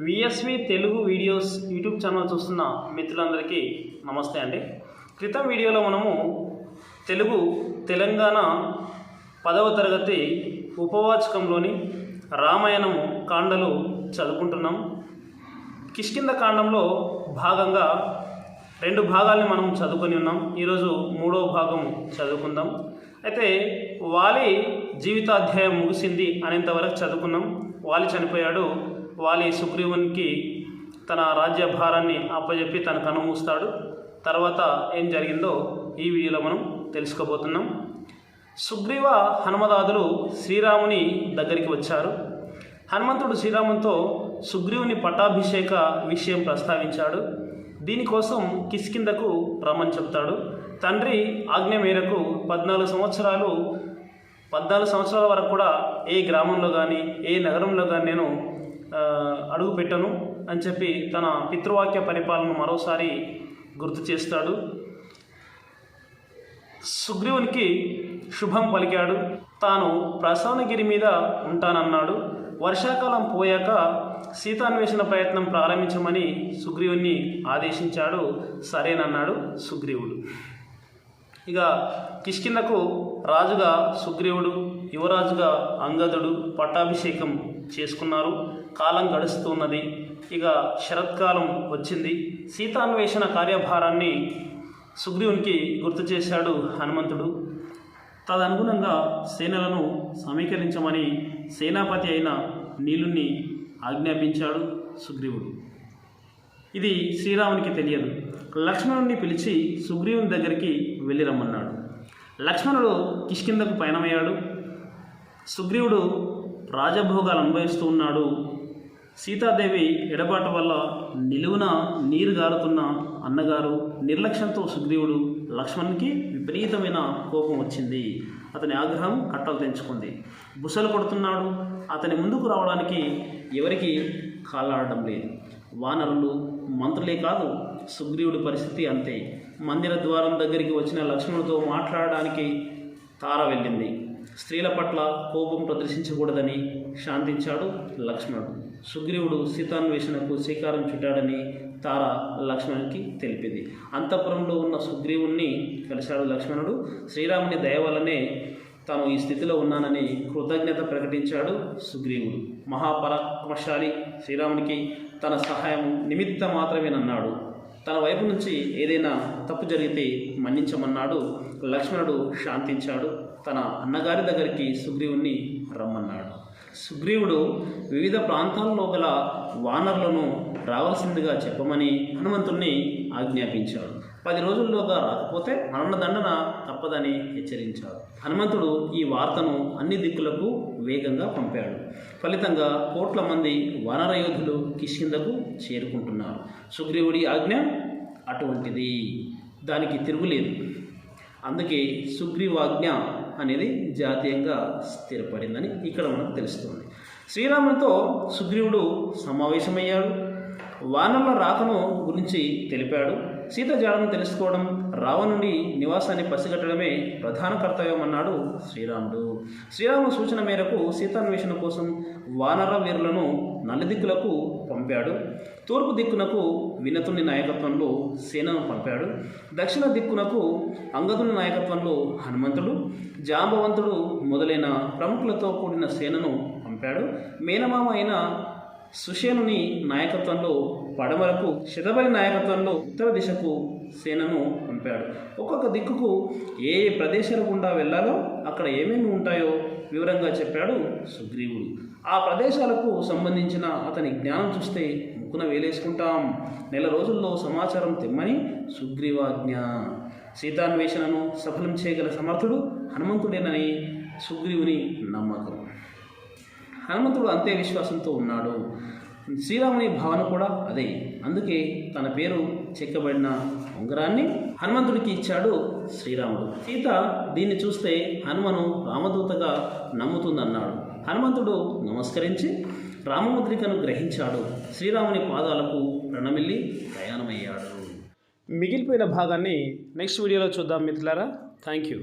VSV Telugu videos YouTube channel చూస్తున్న మిత్రులందరికీ నమస్తే అండి. క్రితం వీడియోలో మనము తెలంగాణ 10వ తరగతి ఉపవాచకంలోని రామాయణం కాండలు చదువుకుంటున్నాం. కిష్కింధ కాండంలో భాగంగా 2 భాగాల్ని మనం చదువుకొని ఉన్నాం. ఈరోజు 3వ భాగం చదువుకుందాం. అయితే వాలి జీవితాధ్యాయం ముగిసింది అనేంతవరకు చదువుకున్నాం. వాలి చనిపోయాడు. వాలి సుగ్రీవునికి తన రాజ్య భారాన్ని అప్పచెప్పి తన కన్నుమూస్తాడు. తర్వాత ఏం జరిగిందో ఈ వీడియోలో మనం తెలుసుకోబోతున్నాం. సుగ్రీవ హనుమదాదులు శ్రీరాముని దగ్గరికి వచ్చారు. హనుమంతుడు శ్రీరామునితో సుగ్రీవుని పట్టాభిషేక విషయం ప్రస్తావించాడు. దీనికోసం కిష్కింధకు రమ్మని చెప్తాడు. తండ్రి ఆజ్ఞ మేరకు 14 సంవత్సరాల వరకు కూడా ఏ గ్రామంలో కానీ ఏ నగరంలో కానీ నేను అడుగు పెట్టను అని చెప్పి తన పితృవాక్య పరిపాలన మరోసారి గుర్తు చేస్తాడు. సుగ్రీవునికి శుభం పలికాడు. తాను ప్రసవనగిరి మీద ఉంటానన్నాడు. వర్షాకాలం పోయాక సీతాన్వేషణ ప్రయత్నం ప్రారంభించమని సుగ్రీవుని ఆదేశించాడు. సరేనన్నాడు సుగ్రీవుడు. ఇక కిష్కింధకు రాజుగా సుగ్రీవుడు, యువరాజుగా అంగదుడు పట్టాభిషేకం చేసుకున్నారు. కాలం గడుస్తున్నది. ఇక శరత్కాలం వచ్చింది. సీతాన్వేషణ కార్యభారాన్ని సుగ్రీవునికి గుర్తు చేశాడు హనుమంతుడు. తదనుగుణంగా సేనలను సమీకరించమని సేనాపతి అయిన నీలుని ఆజ్ఞాపించాడు సుగ్రీవుడు. ఇది శ్రీరామునికి తెలియదు. లక్ష్మణుడిని పిలిచి సుగ్రీవుని దగ్గరికి వెళ్ళి రమ్మన్నాడు. లక్ష్మణుడు కిష్కింధకు పయనమయ్యాడు. సుగ్రీవుడు రాజభోగాలు అనుభవిస్తూ ఉన్నాడు. సీతాదేవి ఎడబాటు వల్ల నిలువున నీరు గారుతున్న అన్నగారు నిర్లక్ష్యంతో సుగ్రీవుడు లక్ష్మణునికి విపరీతమైన కోపం వచ్చింది. అతని ఆగ్రహం కట్టలు తెంచుకుంది. బుసలు కొడుతున్నాడు. అతని ముందుకు రావడానికి ఎవరికి కాలాడడం లేదు. వానరులు మంత్రులే కాదు, సుగ్రీవుడి పరిస్థితి అంతే. మందిర ద్వారం దగ్గరికి వచ్చిన లక్ష్మణుడితో మాట్లాడడానికి తార వెళ్ళింది. స్త్రీల పట్ల కోపం ప్రదర్శించకూడదని శాంతించాడు లక్ష్మణుడు. సుగ్రీవుడు సీతాన్వేషణకు శ్రీకారం చుట్టాడని తార లక్ష్మణునికి తెలిపింది. అంతఃపురంలో ఉన్న సుగ్రీవుణ్ణి కలిశాడు లక్ష్మణుడు. శ్రీరాముని దయ వల్లనే తాను ఈ స్థితిలో ఉన్నానని కృతజ్ఞత ప్రకటించాడు సుగ్రీవుడు. మహాపరాక్రమశాలి శ్రీరామునికి తన సహాయం నిమిత్త మాత్రమేనన్నాడు. తన వైపు నుంచి ఏదైనా తప్పు జరిగితే మన్నించమన్నాడు. లక్ష్మణుడు శాంతించాడు. తన అన్నగారి దగ్గరికి సుగ్రీవుణ్ణి రమ్మన్నాడు. సుగ్రీవుడు వివిధ ప్రాంతాల్లో గల వానరులను రావాల్సిందిగా చెప్పమని హనుమంతుణ్ణి ఆజ్ఞాపించాడు. 10 రోజుల్లోగా రాకపోతే మరణదండన తప్పదని హెచ్చరించాడు. హనుమంతుడు ఈ వార్తను అన్ని దిక్కులకు వేగంగా పంపాడు. ఫలితంగా కోట్ల మంది వానర యోధులు కిష్కింధకు చేరుకుంటున్నారు. సుగ్రీవుడి ఆజ్ఞ అటువంటిది, దానికి తిరుగులేదు. అందుకే సుగ్రీవాజ్ఞ అనేది జాతీయంగా స్థిరపడిందని ఇక్కడ మనకు తెలుస్తుంది. శ్రీరామునితో సుగ్రీవుడు సమావేశమయ్యాడు. వానరుల రాకను గురించి తెలిపాడు. సీత జాడను తెలుసుకోవడం, రావణుడి నివాసాన్ని పసిగట్టడమే ప్రధాన కర్తవ్యం అన్నాడు శ్రీరాముడు. శ్రీరాముడు సూచన మేరకు సీతాన్వేషణ కోసం వానర వీరులను నలుదిక్కులకు పంపాడు. తూర్పు దిక్కునకు వినతుని నాయకత్వంలో సేనను పంపాడు. దక్షిణ దిక్కునకు అంగదుని నాయకత్వంలో హనుమంతుడు, జాంబవంతుడు మొదలైన ప్రముఖులతో కూడిన సేనను పంపాడు. మేనమామ అయిన సుషేనుని నాయకత్వంలో పడమరకు, శతబలి నాయకత్వంలో ఉత్తర దిశకు సేనను పంపాడు. ఒక్కొక్క దిక్కుకు ఏ ఏ ప్రదేశాల గుండా వెళ్ళాలో అక్కడ ఏమేమి ఉంటాయో వివరంగా చెప్పాడు సుగ్రీవుడు. ఆ ప్రదేశాలకు సంబంధించిన అతని జ్ఞానం చూస్తే ముక్కున వేలేసుకుంటాం. 1 రోజుల్లో సమాచారం తెమ్మని సుగ్రీవాజ్ఞ. సీతాన్వేషణను సఫలం చేయగల సమర్థుడు హనుమంతుడేనని సుగ్రీవుని నమ్మకం. హనుమంతుడు అంతే విశ్వాసంతో ఉన్నాడు. శ్రీరాముని భావన కూడా అదే. అందుకే తన పేరు చెక్కబడిన ఉంగరాన్ని హనుమంతుడికి ఇచ్చాడు శ్రీరాముడు. సీత దీన్ని చూస్తే హనుమను రామదూతగా నమ్ముతుందన్నాడు. హనుమంతుడు నమస్కరించి రామముద్రికను గ్రహించాడు. శ్రీరాముని పాదాలకు ప్రణమిల్లి ప్రయాణమయ్యాడు. మిగిలిపోయిన భాగాన్ని నెక్స్ట్ వీడియోలో చూద్దాం మిత్రులారా. Thank you.